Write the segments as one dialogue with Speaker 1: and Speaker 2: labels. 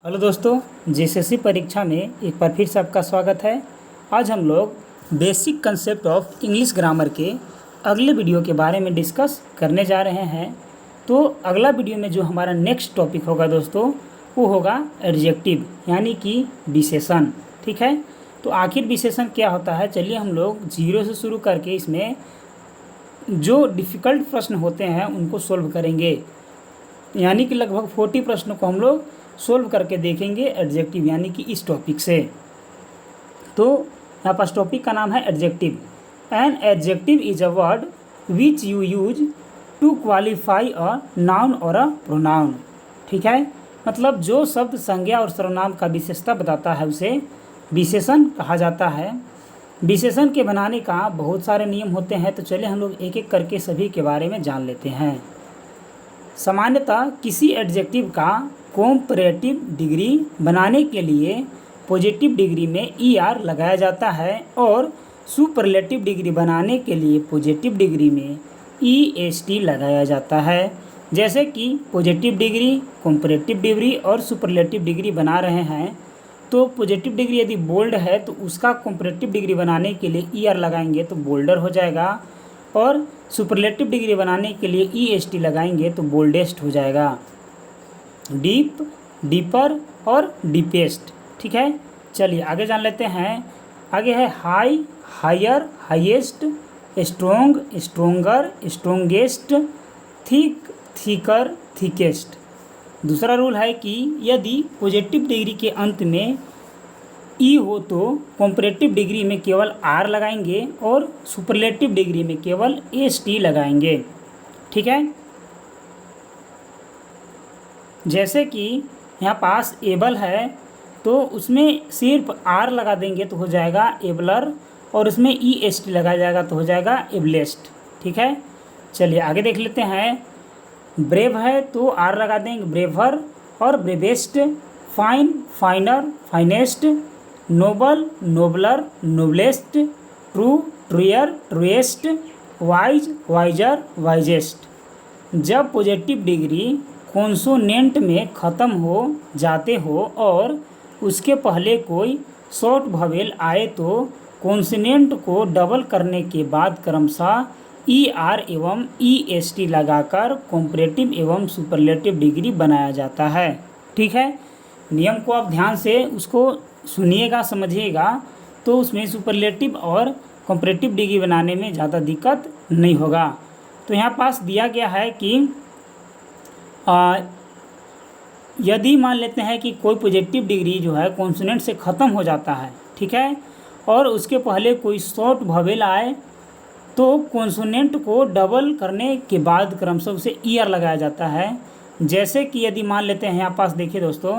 Speaker 1: Hello दोस्तों, JSSC परीक्षा में एक बार फिर से आपका स्वागत है। आज हम लोग basic concept of English grammar के अगले वीडियो के बारे में डिस्कस करने जा रहे हैं। तो अगला वीडियो में जो हमारा नेक्स्ट टॉपिक होगा दोस्तों, वो होगा एडजेक्टिव यानी कि विशेषण। ठीक है, तो आखिर विशेषण क्या होता है, चलिए हम लोग जीरो से शुरू करके इसमें जो डिफ़िकल्ट प्रश्न होते हैं उनको सोल्व करेंगे। यानी कि लगभग 40 प्रश्नों को हम लोग सोल्व करके देखेंगे एडजेक्टिव यानी कि इस टॉपिक से। तो यहाँ पास टॉपिक का नाम है adjective. An adjective is a word which you use to qualify a noun और अ प्रोनाउन। ठीक है, मतलब जो शब्द संज्ञा और सर्वनाम का विशेषता बताता है उसे विशेषण कहा जाता है। विशेषण के बनाने का बहुत सारे नियम होते हैं, तो चलिए हम लोग एक एक करके सभी के बारे में जान लेते हैं। सामान्यतः किसी एडजेक्टिव का कॉम्परेटिव डिग्री बनाने के लिए पॉजिटिव डिग्री में ER लगाया जाता है और सुपरलेटिव डिग्री बनाने के लिए पॉजिटिव डिग्री में EST लगाया जाता है। जैसे कि पॉजिटिव डिग्री, कॉम्परेटिव डिग्री और सुपरलेटिव डिग्री बना रहे हैं, तो पॉजिटिव डिग्री यदि बोल्ड है तो उसका कॉम्परेटिव डिग्री बनाने के लिए ER लगाएंगे तो बोल्डर हो जाएगा, और सुपरलेटिव डिग्री बनाने के लिए EST लगाएंगे तो बोल्डेस्ट हो जाएगा। डीप, डीपर और डीपेस्ट। ठीक है, चलिए आगे जान लेते हैं। आगे है high, higher, highest, strong, stronger, strongest, thick, thicker, thickest. दूसरा रूल है कि यदि पॉजिटिव डिग्री के अंत में ई हो तो कॉम्परेटिव डिग्री में केवल R लगाएंगे और सुपरलेटिव डिग्री में केवल ST लगाएंगे। ठीक है, जैसे कि यहाँ पास एबल है तो उसमें सिर्फ R लगा देंगे तो हो जाएगा एबलर, और उसमें EST लगाया जाएगा तो हो जाएगा एबलेस्ट। ठीक है, चलिए आगे देख लेते हैं। ब्रेव है तो R लगा देंगे ब्रेवर और bravest. Fine, finer, finest. Noble, nobler, noblest. True, truer, truest. Wise, wiser, wisest. जब पॉजिटिव डिग्री कॉन्सोनेंट में ख़त्म हो जाते हो और उसके पहले कोई शॉर्ट वॉवेल आए तो कॉन्सोनेंट को डबल करने के बाद क्रमशः ER एवं EST लगाकर कॉम्परेटिव एवं सुपरलेटिव डिग्री बनाया जाता है। ठीक है, नियम को आप ध्यान से उसको सुनिएगा, समझिएगा, तो उसमें सुपरलेटिव और कॉम्परेटिव डिग्री बनाने में ज़्यादा दिक्कत नहीं होगा। तो यहाँ पास दिया गया है कि यदि मान लेते हैं कि कोई पॉजिटिव डिग्री जो है कॉन्सोनेंट से ख़त्म हो जाता है, ठीक है, और उसके पहले कोई शॉर्ट वॉवेल आए तो कॉन्सोनेंट को डबल करने के बाद क्रमशः उसे ER लगाया जाता है। जैसे कि यदि मान लेते हैं यहाँ पास देखिए दोस्तों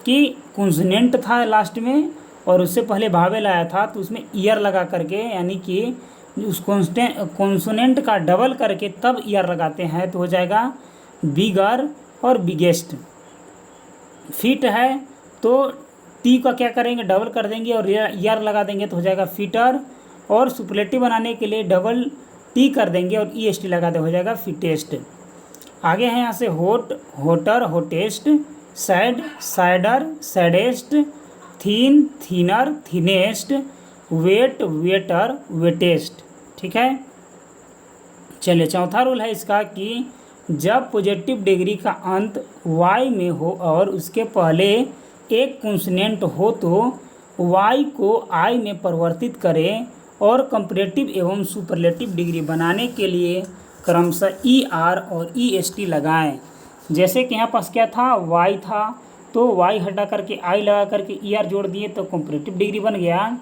Speaker 1: कि कॉन्सोनेंट था लास्ट में और उससे पहले वॉवेल आया था, तो उसमें ER लगा करके यानी कि उस कॉन्सोनेंट का डबल करके तब ER लगाते हैं तो हो जाएगा बिगर और बिगेस्ट। फिट है तो T का क्या करेंगे, डबल कर देंगे और ER लगा देंगे तो हो जाएगा फिटर, और सुपरलेटिव बनाने के लिए डबल T कर देंगे और EST लगा दे हो जाएगा फिटेस्ट। आगे है यहाँ से hot, hotter, hottest. Sad, sadder, saddest. Thin, thinner, thinnest. Wet, wetter, wettest. ठीक है, चलिए चौथा रूल है इसका कि जब पॉजिटिव डिग्री का अंत Y में हो और उसके पहले एक कॉन्सोनेंट हो तो Y को I में परिवर्तित करें और कंपैरेटिव एवं सुपरलेटिव डिग्री बनाने के लिए क्रमशः ER और EST लगाएं। जैसे कि यहाँ पास क्या था, Y था तो Y हटा करके I लगा करके ER जोड़ दिए तो कंपैरेटिव डिग्री बन गया,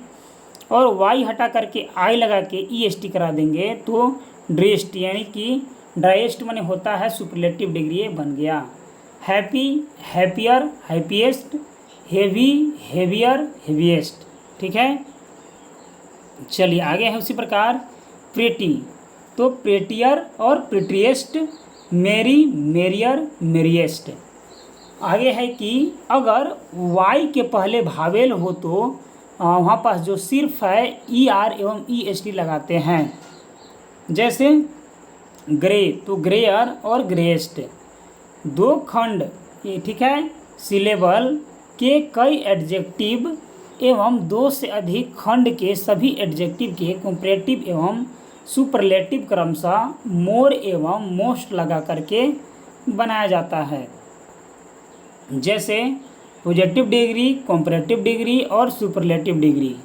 Speaker 1: और Y हटा करके I लगा के EST करा देंगे तो ड्रेस्ट यानी कि ड्राइएस्ट माने होता है सुपरलेटिव डिग्री बन गया। Happy, happier, happiest. Heavy, heavier, heaviest. ठीक है, चलिए आगे है उसी प्रकार प्रेटी, तो प्रेटियर और प्रेटिएस्ट। मेरी, मेरियर, मेरिएस्ट। आगे है कि अगर Y के पहले वॉवेल हो तो वहाँ पास जो सिर्फ है ER एवं EST लगाते हैं। जैसे ग्रे तो ग्रेयर और ग्रेस्ट। दो खंड, ये ठीक है, सिलेबल के कई एडजेक्टिव एवं 2 से अधिक खंड के सभी एडजेक्टिव के कंपैरेटिव एवं सुपरलेटिव क्रमशः मोर एवं मोस्ट लगा करके बनाया जाता है। जैसे पॉजिटिव डिग्री, कंपैरेटिव डिग्री और सुपरलेटिव डिग्री।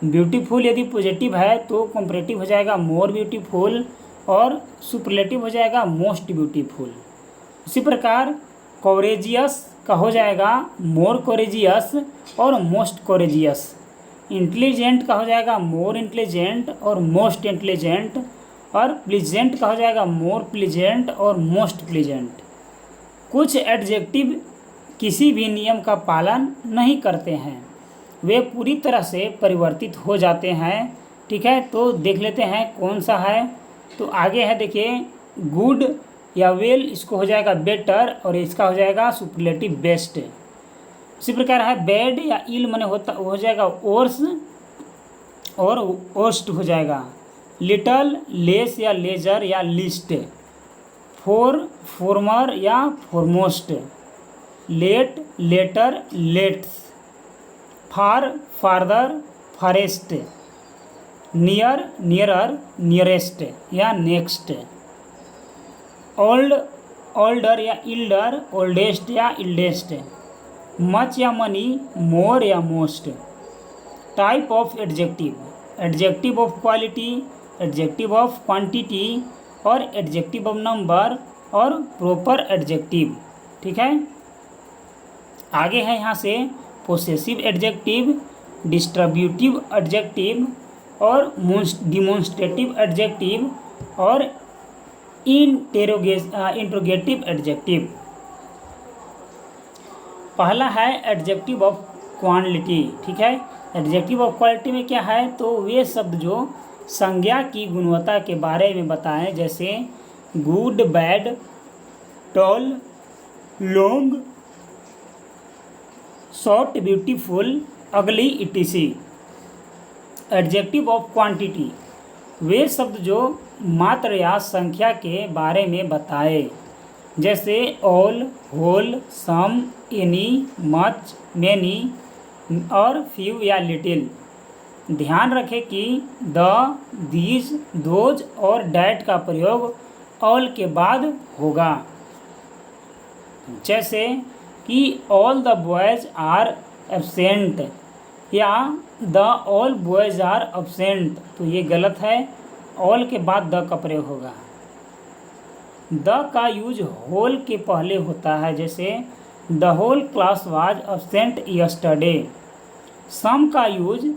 Speaker 1: ब्यूटीफुल यदि पॉजिटिव है तो कंपैरेटिव हो जाएगा मोर ब्यूटीफुल और सुपरलेटिव हो जाएगा मोस्ट ब्यूटीफुल। उसी प्रकार कोरेजियस का हो जाएगा मोर कोरेजियस और मोस्ट कोरेजियस। इंटेलिजेंट का हो जाएगा मोर इंटेलिजेंट और मोस्ट इंटेलिजेंट। और प्लीजेंट का हो जाएगा मोर प्लीजेंट और मोस्ट प्लीजेंट। कुछ एडजेक्टिव किसी भी नियम का पालन नहीं करते हैं, वे पूरी तरह से परिवर्तित हो जाते हैं। ठीक है, तो देख लेते हैं कौन सा है। तो आगे है, देखिए गुड या वेल, इसको हो जाएगा बेटर और इसका हो जाएगा सुपरलेटिव बेस्ट। इसी प्रकार है बैड या इल मने हो जाएगा वर्स और वर्स्ट हो जाएगा। लिटल, लेस या लेजर या लिस्ट। फॉर, फॉर्मर या foremost. Late, later, latest. Far, farther, farthest. Near, nearer, nearest या नेक्स्ट। ओल्ड, ओल्डर या इल्डर, ओल्डेस्ट या इल्डेस्ट। मच या मनी, मोर या most. Type of adjective, adjective of quality, adjective of quantity और adjective of number और proper adjective. ठीक है, आगे है यहाँ से पोसेसिव एडजेक्टिव, डिस्ट्रीब्यूटिव एडजेक्टिव और डिमोन्स्ट्रेटिव एडजेक्टिव और इंट्रोगेटिव एडजेक्टिव। पहला है एडजेक्टिव ऑफ क्वालिटी। ठीक है, एडजेक्टिव ऑफ क्वालिटी में क्या है, तो वे शब्द जो संज्ञा की गुणवत्ता के बारे में बताएं, जैसे good, bad, tall, long, short, beautiful, ugly, etc. Adjective of quantity, वे शब्द जो मात्रा या संख्या के बारे में बताए, जैसे all, whole, some, any, much, many और फ्यू या लिटिल। ध्यान रखें कि द, दीज, दोज और डैट का प्रयोग ऑल के बाद होगा। जैसे कि all the boys are absent या the all boys are absent, तो ये गलत है, ऑल के बाद द का प्रयोग होगा। द का यूज होल के पहले होता है, जैसे the whole class was absent yesterday. Some का यूज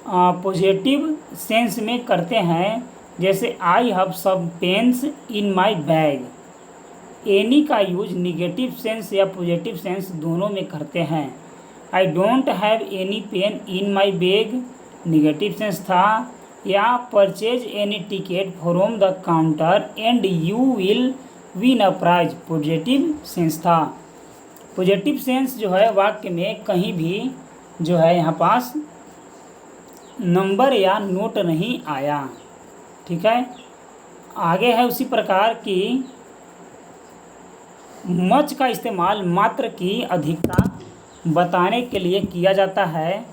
Speaker 1: पॉजिटिव सेंस में करते हैं, जैसे I have some pens in my bag. Any का यूज निगेटिव सेंस या पॉजिटिव सेंस दोनों में करते हैं। I don't have any pen in my bag negative sense था, या purchase any ticket from the counter and you will win a prize positive sense था। Positive sense जो है वाक्य में कहीं भी जो है यहाँ पास नंबर या नोट नहीं आया। ठीक है, आगे है उसी प्रकार की मच का इस्तेमाल मात्रा की अधिकता बताने के लिए किया जाता है,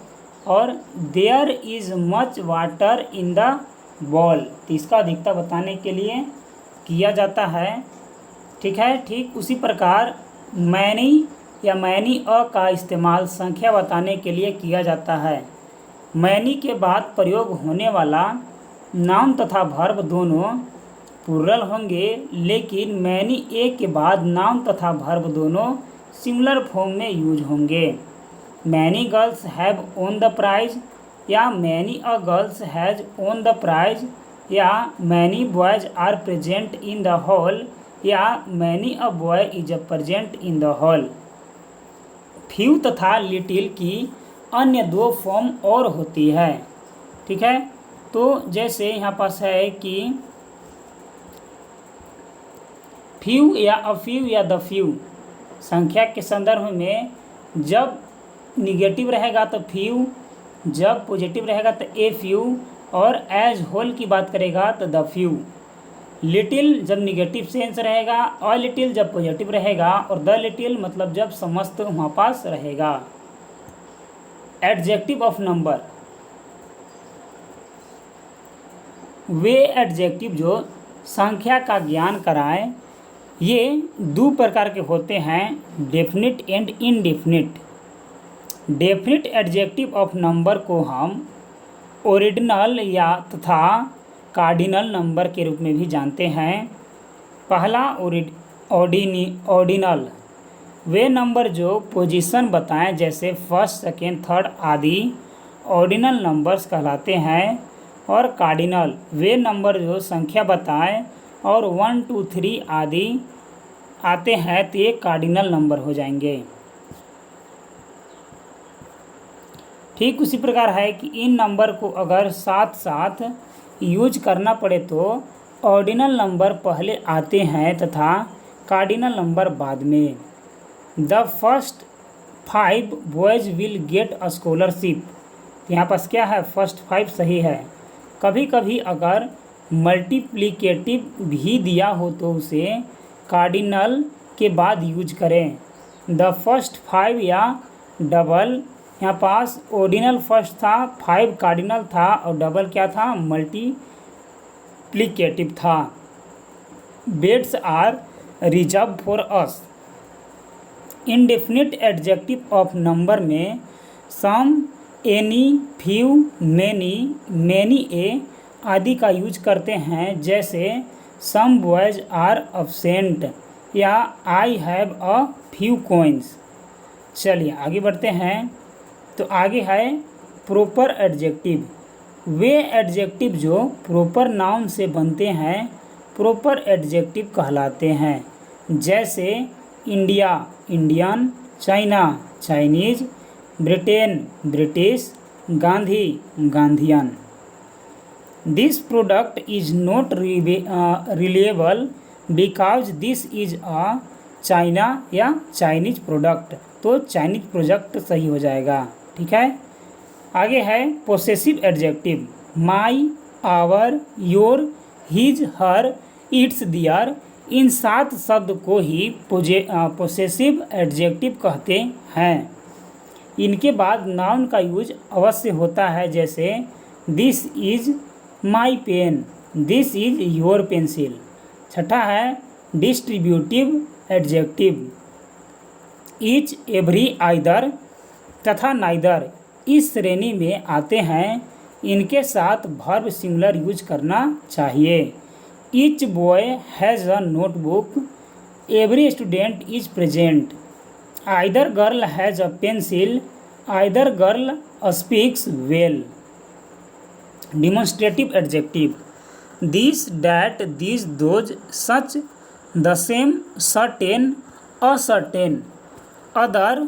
Speaker 1: और there is much water in the bowl, तो इसका अधिकता बताने के लिए किया जाता है। ठीक है, ठीक उसी प्रकार मैनी या मैनी अ का इस्तेमाल संख्या बताने के लिए किया जाता है। मैनी के बाद प्रयोग होने वाला नाउन तथा वर्ब दोनों प्लूरल होंगे, लेकिन मैनी ए के बाद नाउन तथा वर्ब दोनों सिमिलर फॉर्म में यूज होंगे। Many girls have won the prize या many a girls has won the prize, या many boys are present in the hall, या many a boy is a present in the hall. Few तथा little की अन्य दो form और होती है। ठीक है, तो जैसे यहाँ पास है कि फ्यू या अ फ्यू या द फ्यू, संख्या के संदर्भ में जब निगेटिव रहेगा तो फ्यू, जब पॉजिटिव रहेगा तो ए फ्यू, और एज होल की बात करेगा तो द फ्यू। लिटिल जब निगेटिव सेंस रहेगा, अ लिटिल जब पॉजिटिव रहेगा, और द लिटिल मतलब जब समस्त वहाँ पास रहेगा। Adjective of number, way adjective जो संख्या का ज्ञान कराएं, ये दो प्रकार के होते हैं, definite and indefinite. Definite adjective of number को हम ओरिजिनल या तथा कार्डिनल नंबर के रूप में भी जानते हैं। पहला ऑर्डिनल, वे नंबर जो पोजीशन बताएं जैसे फर्स्ट, सेकेंड, थर्ड आदि ऑर्डिनल नंबर्स कहलाते हैं। और कार्डिनल, वे नंबर जो संख्या बताएं और 1, 2, 3 आदि आते हैं तो ये कार्डिनल नंबर हो जाएंगे। ठीक उसी प्रकार है कि इन नंबर को अगर साथ साथ यूज करना पड़े तो ऑर्डिनल नंबर पहले आते हैं तथा कार्डिनल नंबर बाद में। The first 5 boys will get a scholarship, यहाँ पास क्या है, फर्स्ट 5 सही है। कभी कभी अगर मल्टीप्लिकेटिव भी दिया हो तो उसे कार्डिनल के बाद यूज करें। द फर्स्ट 5 या डबल, यहाँ पास ऑर्डिनल फर्स्ट था, 5 कार्डिनल था और डबल क्या था, मल्टीप्लिकेटिव था। Beds are reserve for us, indefinite adjective of number में some, any, few, many, many a आदि का यूज करते हैं, जैसे सम बॉयज आर अब्सेंट या I have a few coins. चलिए आगे बढ़ते हैं। तो आगे है प्रॉपर एडजेक्टिव, वे एडजेक्टिव जो प्रॉपर नाउन से बनते हैं प्रॉपर एडजेक्टिव कहलाते हैं, जैसे India, Indian, China, Chinese, Britain, British, Gandhi, Gandhian. This product is not reliable because this is a China या चाइनीज प्रोडक्ट, तो चाइनीज प्रोडक्ट सही हो जाएगा। ठीक है, आगे है possessive adjective, my, our, your, his, her, it's, दियर। इन 7 शब्द को ही पोसेसिव एडजेक्टिव कहते हैं। इनके बाद नाउन का यूज अवश्य होता है, जैसे this is my pen, this is your pencil. छठा है distributive adjective, each, every, either तथा नाइदर इस श्रेणी में आते हैं। इनके साथ वर्ब सिंगुलर यूज करना चाहिए। Each boy has a notebook, every student is present, either girl has a pencil, either girl speaks well. Demonstrative adjective, this, that, this, those, such, the same, certain, ascertain, other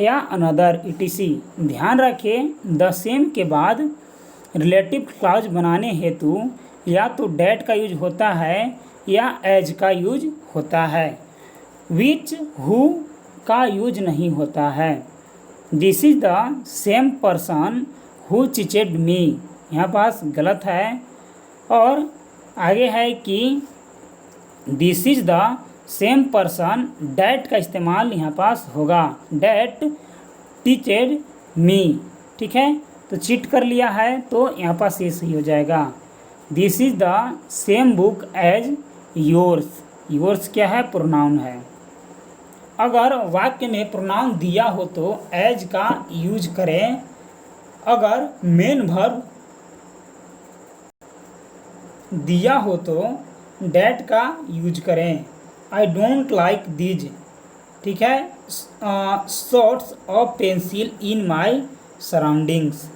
Speaker 1: या another, etc.. ध्यान रखें the same के बाद relative clause बनाने हेतु या तो that का यूज होता है या एज का यूज होता है, विच, हु का यूज नहीं होता है। This is the same person who cheated मी, यहाँ पास गलत है। और आगे है कि this is the same person, that का इस्तेमाल यहाँ पास होगा, डैट टीचेड मी। ठीक है, तो चीट कर लिया है तो यहाँ पास ये सही हो जाएगा। This is the same book as yours, yours क्या है, प्रोनाउन है। अगर वाक्य में प्रोनाउन दिया हो तो एज का यूज करें, अगर मेन वर्ब दिया हो तो डैट का यूज करें। आई डोंट लाइक दीज, ठीक है, shots of pencil in my surroundings.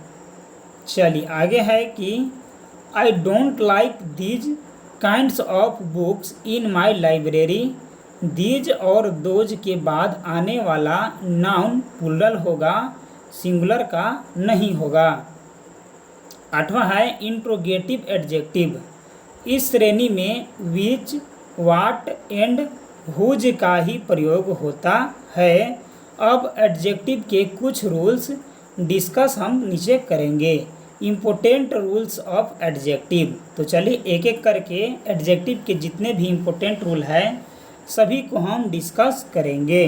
Speaker 1: चलिए आगे है कि I don't like these kinds of books in my library. These और दोज के बाद आने वाला नाउन प्लूरल होगा, सिंगुलर का नहीं होगा। 8वां है इंट्रोगेटिव एडजेक्टिव, इस श्रेणी में विच, वाट एंड हुज का ही प्रयोग होता है। अब एडजेक्टिव के कुछ रूल्स डिस्कस हम नीचे करेंगे। Important rules of adjective. तो चलिए एक एक करके एडजेक्टिव के जितने भी इम्पोर्टेंट रूल हैं सभी को हम डिस्कस करेंगे।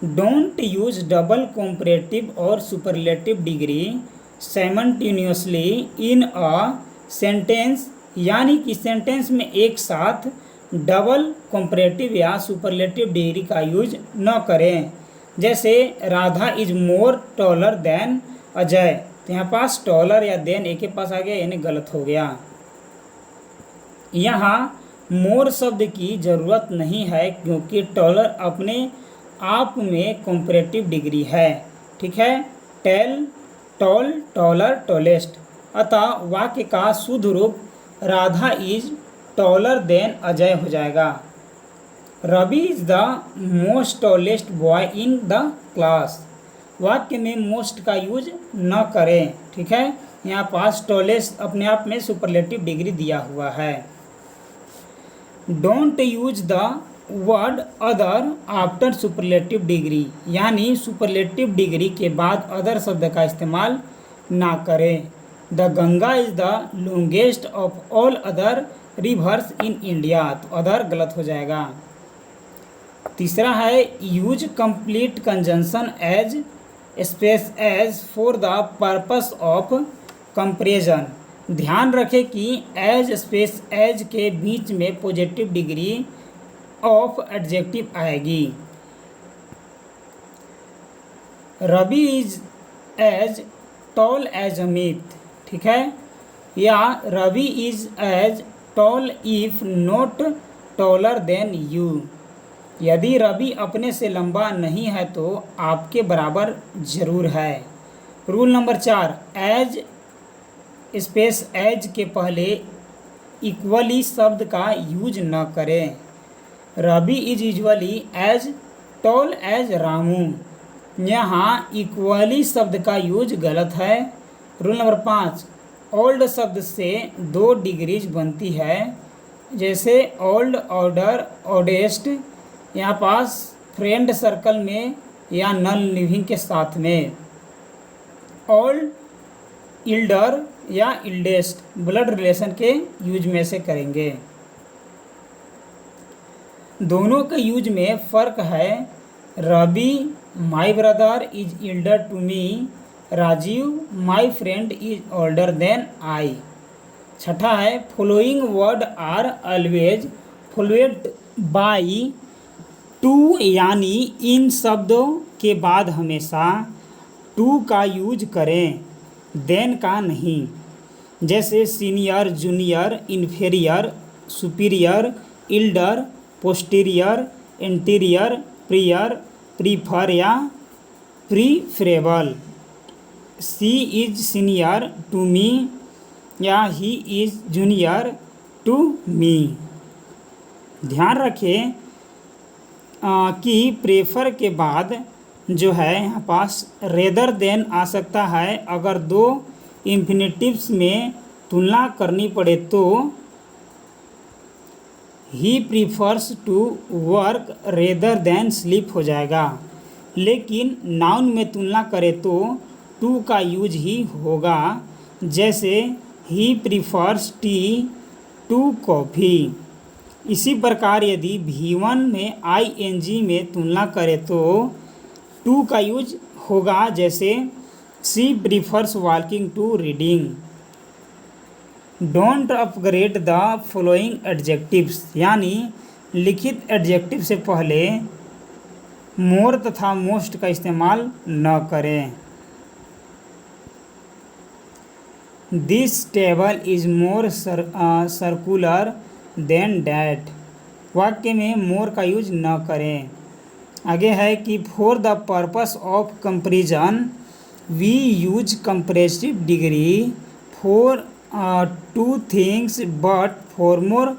Speaker 1: डोंट यूज डबल कंपैरेटिव और superlative degree simultaneously in a sentence, यानी कि सेंटेंस में एक साथ डबल कंपैरेटिव या सुपरलेटिव डिग्री का यूज न करें। जैसे Radha is more taller than Ajay, तो यहाँ पास टॉलर या देन एक के पास आ गया, यानी गलत हो गया। यहाँ मोर शब्द की ज़रूरत नहीं है क्योंकि टॉलर अपने आप में कंपैरेटिव डिग्री है। ठीक है, टेल, टॉल, टॉलर, टॉलेस्ट। अतः वाक्य का शुद्ध रूप Radha is taller than Ajay हो जाएगा। Ravi is the most tallest boy in the class. वाक्य में मोस्ट का यूज न करें। ठीक है, यहाँ पास टॉलेस्ट अपने आप में सुपरलेटिव डिग्री दिया हुआ है। Don't use the word other after superlative degree, यानी सुपरलेटिव डिग्री के बाद अदर शब्द का इस्तेमाल ना करें। The Ganga is the longest of all other rivers in India, तो अदर गलत हो जाएगा। तीसरा है use complete conjunction as space as for the purpose of comparison. ध्यान रखें कि एज स्पेस एज के बीच में पॉजिटिव डिग्री ऑफ एडजेक्टिव आएगी। Ravi is as tall as Amit. ठीक है, या Ravi is as tall if not taller than you. यदि रवि अपने से लंबा नहीं है तो आपके बराबर जरूर है। Rule number 4, as space as के पहले इक्वली शब्द का यूज न करें। Ravi is usually as tall as Ramu, यहाँ इक्वली शब्द का यूज गलत है। रूल नंबर 5, ओल्ड शब्द से 2 डिग्रीज बनती है, जैसे ओल्ड, ऑर्डर, ऑडेस्ट। यहाँ पास फ्रेंड सर्कल में या नॉन लिविंग के साथ में। ओल्ड, इल्डर या इल्डेस्ट ब्लड रिलेशन के यूज में से करेंगे। दोनों के यूज में फ़र्क है। Ravi my brother is elder to me, Rajiv my friend is older than I. छठा है following word are always followed by to, यानी इन शब्दों के बाद हमेशा टू का यूज करें, देन का नहीं। जैसे senior, junior, inferior, superior, elder, posterior, interior, prior, prefer या preferable. She is senior to me या he is junior to me. ध्यान रखें कि प्रेफर के बाद जो है यहाँ पास रेदर देन आ सकता है। अगर 2 इंफिनिटिव्स में तुलना करनी पड़े तो he prefers to work rather than sleep हो जाएगा, लेकिन नाउन में तुलना करें तो टू का यूज ही होगा। जैसे ही प्रीफर्स टी टू कॉफ़ी। इसी प्रकार यदि V1 में ING में तुलना करें तो टू का यूज होगा, जैसे she prefers walking to reading. Don't upgrade the following adjectives, यानी लिखित एडजेक्टिव से पहले मोर तथा मोस्ट का इस्तेमाल न करें। This table is more circular than that. वाक्य में मोर का यूज न करें। आगे है कि for the purpose of comparison we use comparative degree for 2 things but for more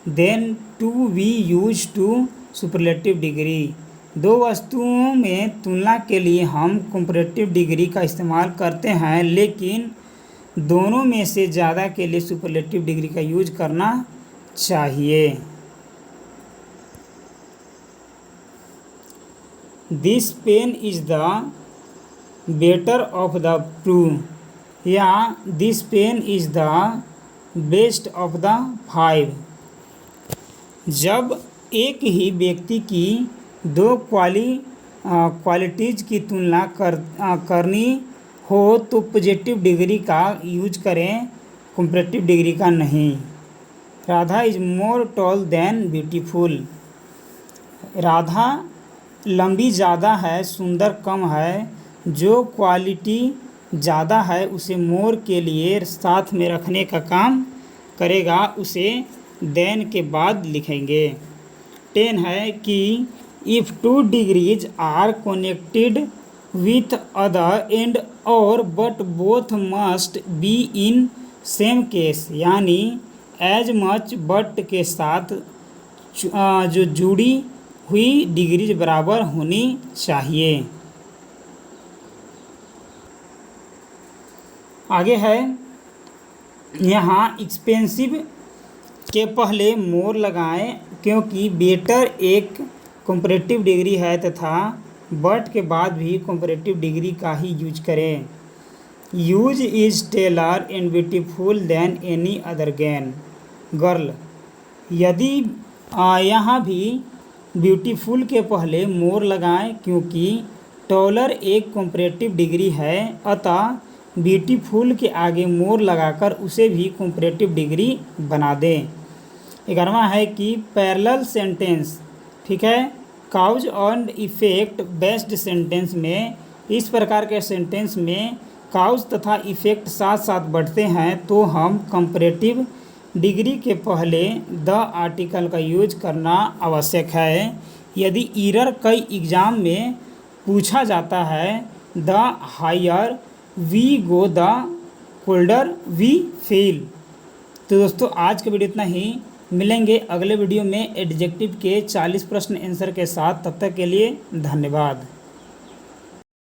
Speaker 1: than 2 we use to superlative degree. 2 वस्तुओं में तुलना के लिए हम कंपैरेटिव डिग्री का इस्तेमाल करते हैं, लेकिन दोनों में से ज़्यादा के लिए सुपरलेटिव डिग्री का यूज करना चाहिए। This pen is the better of the two. या this pen is the best of the 5। जब एक ही व्यक्ति की दो क्वालिटीज़ की तुलना करनी हो तो पॉजिटिव डिग्री का यूज करें, कंपैरेटिव डिग्री का नहीं। Radha is more tall than beautiful. Radha लंबी ज़्यादा है, सुंदर कम है। जो क्वालिटी ज़्यादा है उसे मोर के लिए साथ में रखने का काम करेगा, उसे देन के बाद लिखेंगे। 10 है कि if 2 degrees are connected with other and और but both must be in same case, यानी एज मच बट के साथ जो जुड़ी हुई डिग्रीज बराबर होनी चाहिए। आगे है यहाँ एक्सपेंसिव के पहले मोर लगाएं क्योंकि बेटर एक कंपैरेटिव डिग्री है तथा बट के बाद भी कंपैरेटिव डिग्री का ही यूज करें। Use is taller and beautiful than any other girl. यदि यहाँ भी ब्यूटीफुल के पहले मोर लगाएं क्योंकि टॉलर एक कंपैरेटिव डिग्री है, अतः ब्यूटीफुल के आगे मोर लगाकर उसे भी कंपैरेटिव डिग्री बना दें। 11वां है कि पैरेलल सेंटेंस, ठीक है, cause and effect based sentence में इस प्रकार के सेंटेंस में काउज तथा इफेक्ट साथ साथ बढ़ते हैं तो हम कंपैरेटिव डिग्री के पहले द आर्टिकल का यूज करना आवश्यक है। यदि एरर कई एग्जाम में पूछा जाता है the higher we go the colder we feel. तो दोस्तों आज का वीडियो इतना ही। मिलेंगे अगले वीडियो में एडजेक्टिव के 40 प्रश्न आंसर के साथ। तब तक के लिए धन्यवाद।